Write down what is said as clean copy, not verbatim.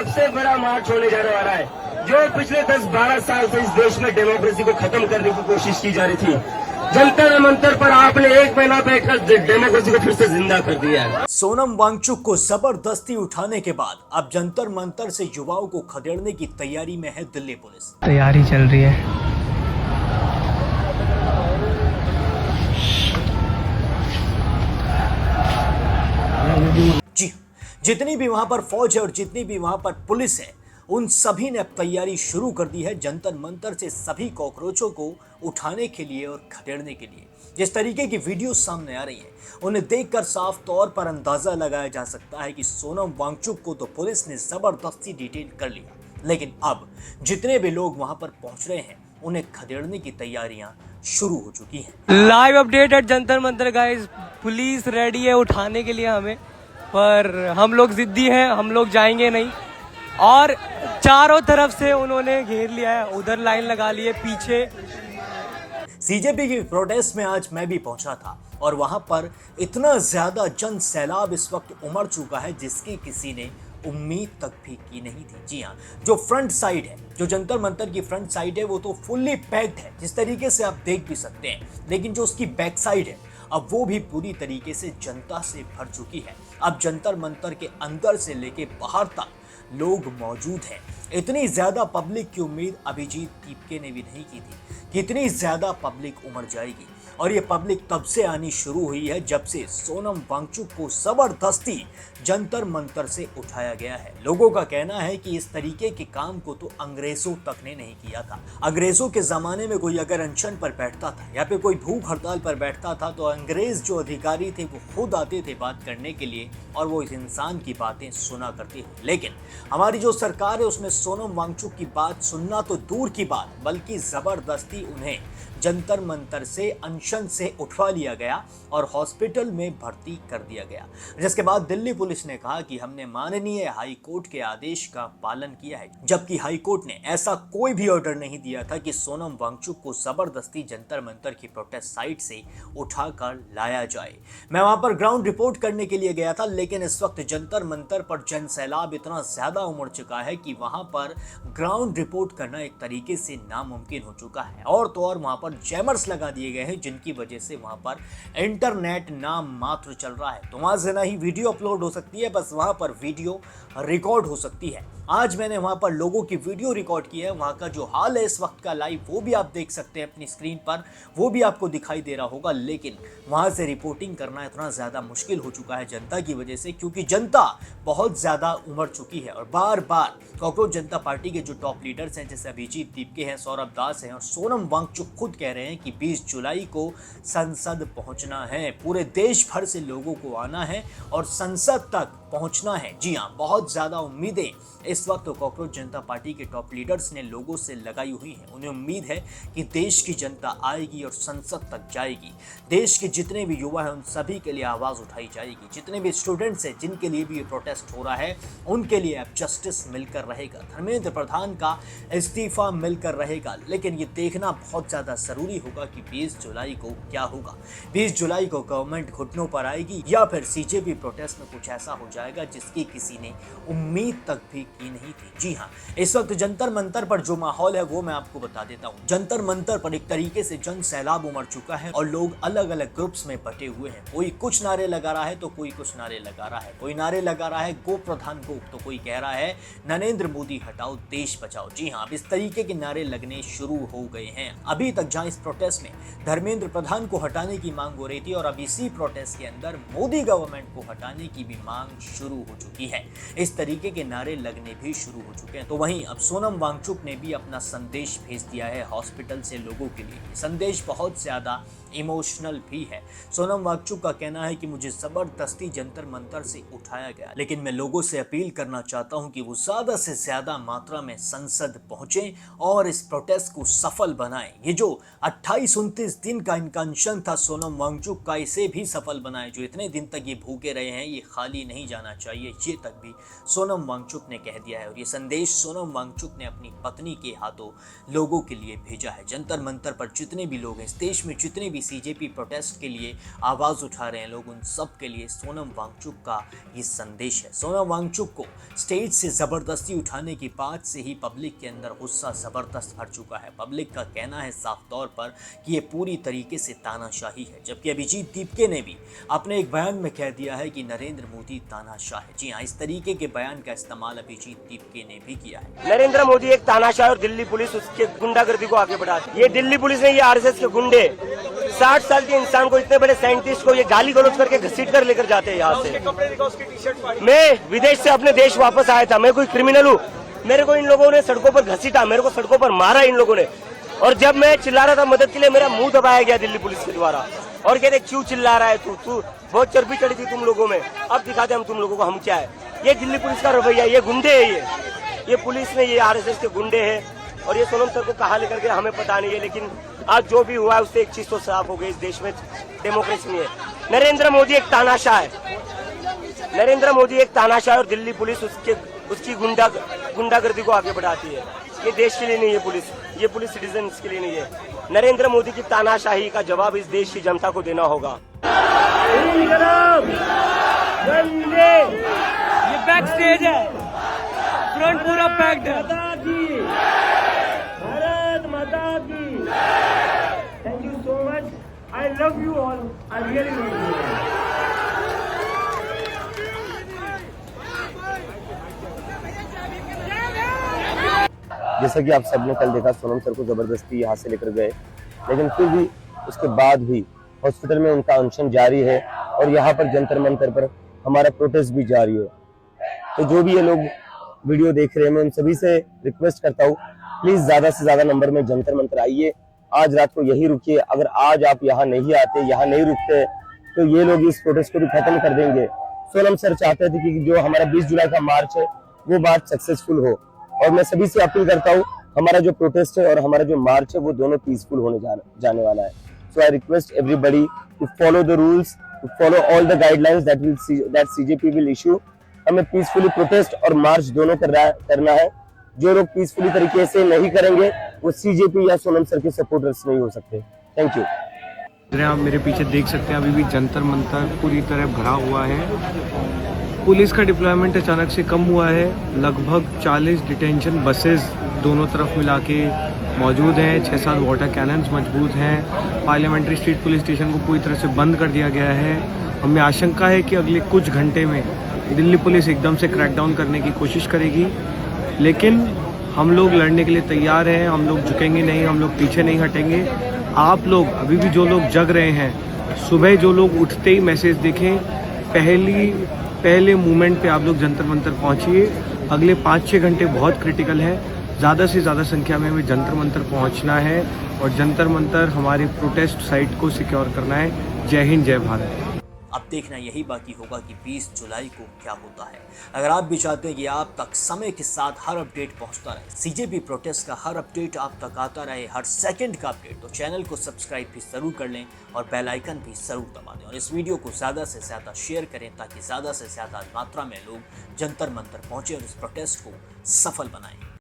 सबसे बड़ा मार्च होने जाने वाला है, जो पिछले 10-12 साल से इस देश में डेमोक्रेसी को खत्म करने की कोशिश की जा रही थी। जंतर मंतर पर आपने एक महीना बैठकर डेमोक्रेसी को फिर से जिंदा कर दिया है। सोनम वांगचुक को जबरदस्ती उठाने के बाद अब जंतर मंतर से युवाओं को खदेड़ने की तैयारी में है दिल्ली पुलिस। तैयारी चल रही है। जी, जितनी भी वहां पर फौज है और जितनी भी वहां पर पुलिस है, उन सभी ने अब तैयारी शुरू कर दी है जंतर मंतर से सभी कॉकरोचों को उठाने के लिए और खदेड़ने के लिए। जिस तरीके की वीडियो सामने आ रही है, उन्हें देखकर साफ तौर पर अंदाजा लगाया जा सकता है कि सोनम वांगचुक को तो पुलिस ने जबरदस्ती डिटेन कर लिया, लेकिन अब जितने भी लोग वहां पर पहुंच रहे हैं, उन्हें खदेड़ने की तैयारियां शुरू हो चुकी हैं। Live update at Jantar Mantar guys, police ready है उठाने के लिए हमें, पर हम लोग जिद्दी हैं, हम लोग जाएंगे नहीं। और चारों तरफ से उन्होंने घेर लिया है, उधर लाइन लगा ली है पीछे। सीजेपी की प्रोटेस्ट में आज मैं भी पहुंचा था और वहां पर इतना ज्यादा जन सैलाब इस वक्त उमड़ चुका है जिसकी किसी ने उम्मीद तक भी की नहीं थी। जी हाँ, जो फ्रंट साइड है, जो जंतर मंतर की फ्रंट साइड है, वो तो फुल्ली पैक्ड है जिस तरीके से आप देख भी सकते हैं, लेकिन जो उसकी बैक साइड है अब वो भी पूरी तरीके से जनता से भर चुकी है। अब जंतर मंतर के अंदर से लेके बाहर तक लोग मौजूद हैं। इतनी ज्यादा पब्लिक की उम्मीद अभिजीत दीपके ने भी नहीं की थी कि इतनी ज्यादा पब्लिक उमड़ जाएगी, और ये पब्लिक तब से आनी शुरू हुई है जब से सोनम वांगचुक को जबरदस्ती जंतर मंतर से उठाया गया है। लोगों का कहना है कि इस तरीके के काम को तो अंग्रेजों तक ने नहीं किया था। अंग्रेजों के जमाने में कोई अगर अनशन पर बैठता था या फिर कोई भूख हड़ताल पर बैठता था तो अंग्रेज जो अधिकारी थे वो खुद आते थे बात करने के लिए, और वो इस इंसान की बातें सुना करते थे। लेकिन हमारी जो सरकार है उसमें सोनम वांगचुक की बात सुनना तो दूर की बात, बल्कि जबरदस्ती उन्हें जंतर मंतर से अनशन से उठवा लिया गया और हॉस्पिटल में भर्ती कर दिया गया, जिसके बाद दिल्ली पुलिस ने कहा कि हमने माननीय हाई कोर्ट के आदेश का पालन किया है, जबकि हाई कोर्ट ने ऐसा कोई भी ऑर्डर नहीं दिया था कि सोनम वांगचुक को जबरदस्ती जंतर मंतर की प्रोटेस्ट साइट से उठाकर लाया जाए। मैं वहां पर ग्राउंड रिपोर्ट करने के लिए गया था, लेकिन इस वक्त जंतर मंतर पर जन सैलाब इतना ज्यादा उमड़ चुका है कि वहां पर ग्राउंड रिपोर्ट करना एक तरीके से नामुमकिन हो चुका है। और तो और वहां पर जैमर्स लगा दिए गए हैं जिनकी वजह से वहां पर इंटरनेट नाम मात्र चल रहा है। तो वहां से ना ही वीडियो अपलोड हो सकती है, बस वहां पर वीडियो रिकॉर्ड हो सकती है। आज मैंने वहां पर लोगों की वीडियो रिकॉर्ड की है, वहां का जो हाल है इस वक्त का लाइव वो भी आप देख सकते हैं अपनी स्क्रीन पर, वो भी आपको दिखाई दे रहा होगा। लेकिन वहां से रिपोर्टिंग करना इतना ज्यादा मुश्किल हो चुका है जनता की वजह से, क्योंकि जनता बहुत ज्यादा उमड़ चुकी है। और बार बार कॉकरोच जनता पार्टी के जो टॉप लीडर्स हैं, जैसे अभिजीत दीपके हैं, सौरभ दास हैं और सोनम वांगचुक खुद कह रहे हैं कि 20 जुलाई को संसद पहुंचना है, पूरे देश भर से लोगों को आना है और संसद तक पहुंचना है। जी हाँ, बहुत ज्यादा उम्मीदें इस वक्त कॉकरोच जनता पार्टी के टॉप लीडर्स ने लोगों से लगाई हुई हैं। उन्हें उम्मीद है कि देश की जनता आएगी और संसद तक जाएगी। देश के जितने भी युवा हैं उन सभी के लिए आवाज उठाई जाएगी। जितने भी स्टूडेंट्स हैं जिनके लिए भी ये प्रोटेस्ट हो रहा है, उनके लिए अब जस्टिस मिलकर रहेगा, धर्मेंद्र प्रधान का इस्तीफा मिलकर रहेगा। लेकिन ये देखना बहुत ज्यादा जरूरी होगा कि 20 जुलाई को क्या होगा। 20 जुलाई को गवर्नमेंट घुटनों पर आएगी या फिर सीजेपी प्रोटेस्ट में कुछ ऐसा हो जाएगा जिसकी किसी ने उम्मीद तक भी की नहीं थी। जी हाँ, इस वक्त जंतर मंतर पर जो माहौल है वो मैं आपको बता देता हूँ। जंतर मंतर पर एक तरीके से जन सैलाब उमड़ चुका है और लोग अलग अलग ग्रुप्स में बटे हुए हैं। कोई कुछ नारे लगा रहा है तो कोई कुछ नारे लगा रहा है। कोई नारे लगा रहा है गो प्रधान गो, तो कोई कह रहा है नरेंद्र मोदी हटाओ देश बचाओ। जी हाँ, अब इस तरीके के नारे लगने शुरू हो गए हैं। अभी तक जहां इस प्रोटेस्ट में धर्मेंद्र प्रधान को हटाने की मांग हो रही थी, और अब इसी प्रोटेस्ट के अंदर मोदी गवर्नमेंट को हटाने की भी मांग शुरू हो चुकी है। इस तरीके के नारे लगने भी शुरू हो चुके हैं। तो वहीं अब सोनम वांगचुक ने भी अपना संदेश भेज दिया है हॉस्पिटल से लोगों के लिए। संदेश बहुत ज्यादा इमोशनल भी है। सोनम वांगचुक का कहना है कि मुझे जबरदस्ती जंतर मंतर से उठाया गया, लेकिन मैं लोगों से अपील करना चाहता हूं कि वो ज्यादा से ज्यादा मात्रा में संसद पहुंचे और इस प्रोटेस्ट को सफल बनाएं। ये जो 28-29 दिन का इनका अनशन था सोनम वांगचुक का, इसे भी सफल बनाएं। जो इतने दिन तक ये भूखे रहे हैं ये खाली नहीं जाना जाना चाहिए, ये तक भी सोनम वांगचुक ने कह दिया है। और ये संदेश सोनम वांगचुक ने अपनी पत्नी के हाथों लोगों के लिए भेजा है। जंतर मंतर पर जितने भी लोग हैं इस देश में, जितने भी सीजेपी प्रोटेस्ट के लिए आवाज़ उठा रहे हैं लोग, उन सब के लिए सोनम वांगचुक का ये संदेश है। सोनम वांगचुक को स्टेज से ज़बरदस्ती उठाने की बात से ही पब्लिक के अंदर गुस्सा ज़बरदस्त भर चुका है। पब्लिक का कहना है साफ तौर पर कि ये पूरी तरीके से तानाशाही है। जबकि अभिजीत दीपके ने भी अपने एक बयान में कह दिया है कि नरेंद्र मोदी तानाशाह है। जी हाँ, इस तरीके के बयान का इस्तेमाल अभिजीत दीपके ने भी किया है। नरेंद्र मोदी एक तानाशाह और दिल्ली पुलिस उसके गुंडागर्दी को आगे बढ़ाती है। ये दिल्ली पुलिस ने, ये आरएसएस के गुंडे 60 साल के इंसान को, इतने बड़े साइंटिस्ट को ये गाली गलौज करके घसीट कर लेकर जाते हैं यहाँ से। मैं विदेश से अपने देश वापस आया था, मैं कोई क्रिमिनल हूँ? मेरे को इन लोगों ने सड़कों पर घसीटा, मेरे को सड़कों पर मारा इन लोगों ने। और जब मैं चिल्ला रहा था मदद के लिए, मेरा मुंह दबाया गया दिल्ली पुलिस के द्वारा। और कहते क्यों चिल्ला रहा है तू बहुत चर्बी चढ़ी थी तुम लोगों में, अब दिखाते हम तुम लोगों को हम क्या है। ये दिल्ली पुलिस का रवैया, ये गुंडे है, ये पुलिस ने, ये आरएसएस के गुंडे हैं। और ये सोनम सर को कहाँ लेकर के हमें पता नहीं है, लेकिन आज जो भी हुआ है उससे एक चीज तो साफ हो गई, इस देश में डेमोक्रेसी नहीं है। नरेंद्र मोदी एक तानाशाह है, नरेंद्र मोदी एक तानाशाह और दिल्ली पुलिस उसकी गुंडागर्दी को आगे बढ़ाती है। ये देश के लिए नहीं है पुलिस, ये पुलिस सिटीजन्स के लिए नहीं है। नरेंद्र मोदी की तानाशाही का जवाब इस देश की जनता को देना होगा। ये बैक स्टेज है, फ्रंट पूरा पैक्ड है। भारत माता की। Thank you so much, I love you all, I really love you. जैसा कि आप सबने कल देखा, सोनम सर को जबरदस्ती यहाँ से लेकर गए, लेकिन फिर भी उसके बाद भी हॉस्पिटल में उनका अनशन जारी है और यहाँ पर जंतर मंतर पर हमारा प्रोटेस्ट भी जारी है। तो जो भी ये लोग वीडियो देख रहे हैं, मैं उन सभी से रिक्वेस्ट करता हूँ, प्लीज ज्यादा से ज्यादा नंबर में जंतर मंतर आइए, आज रात को यही रुकिए। अगर आज आप यहाँ नहीं आते, यहाँ नहीं रुकते, तो ये लोग इस प्रोटेस्ट को भी खत्म कर देंगे। सोनम सर चाहते थे कि जो हमारा 20 जुलाई का मार्च है वो मार्च सक्सेसफुल हो, और मैं सभी से अपील करता हूँ, हमारा जो प्रोटेस्ट है और हमारा जो मार्च है वो दोनों पीसफुल होने जाने वाला है। So I request everybody to follow the rules, to follow all the guidelines that CJP will issue. हमें पीसफुली प्रोटेस्ट और मार्च दोनों करना है। जो लोग पीसफुली तरीके से नहीं करेंगे वो सीजेपी या सोनम सर के सपोर्टर्स नहीं हो सकते। Thank you. आप मेरे पीछे देख सकते हैं, अभी भी जंतर मंतर पूरी तरह भरा हुआ है। पुलिस का डिप्लॉयमेंट अचानक से कम हुआ है। लगभग 40 डिटेंशन बसेस दोनों तरफ मिला के मौजूद हैं। 6-7 वाटर कैनन्स मजबूत हैं। पार्लियामेंट्री स्ट्रीट पुलिस स्टेशन को पूरी तरह से बंद कर दिया गया है। हमें आशंका है कि अगले कुछ घंटे में दिल्ली पुलिस एकदम से क्रैकडाउन करने की कोशिश करेगी, लेकिन हम लोग लड़ने के लिए तैयार हैं। हम लोग झुकेंगे नहीं, हम लोग पीछे नहीं हटेंगे। आप लोग अभी भी जो लोग जग रहे हैं, सुबह जो लोग उठते ही मैसेज देखें, पहले मूवमेंट पे आप लोग जंतर मंतर पहुंचिए। अगले 5-6 घंटे बहुत क्रिटिकल है। ज़्यादा से ज़्यादा संख्या में हमें जंतर मंतर पहुंचना है और जंतर मंतर हमारे प्रोटेस्ट साइट को सिक्योर करना है। जय हिंद, जय भारत। अब देखना यही बाकी होगा कि 20 जुलाई को क्या होता है। अगर आप भी चाहते हैं कि आप तक समय के साथ हर अपडेट पहुंचता रहे, सीजेपी प्रोटेस्ट का हर अपडेट आप तक आता रहे, हर सेकंड का अपडेट, तो चैनल को सब्सक्राइब भी ज़रूर कर लें और बेल आइकन भी ज़रूर दबा दें। और इस वीडियो को ज़्यादा से ज़्यादा शेयर करें ताकि ज़्यादा से ज़्यादा मात्रा में लोग जंतर मंतर पहुँचें और इस प्रोटेस्ट को सफल बनाएं।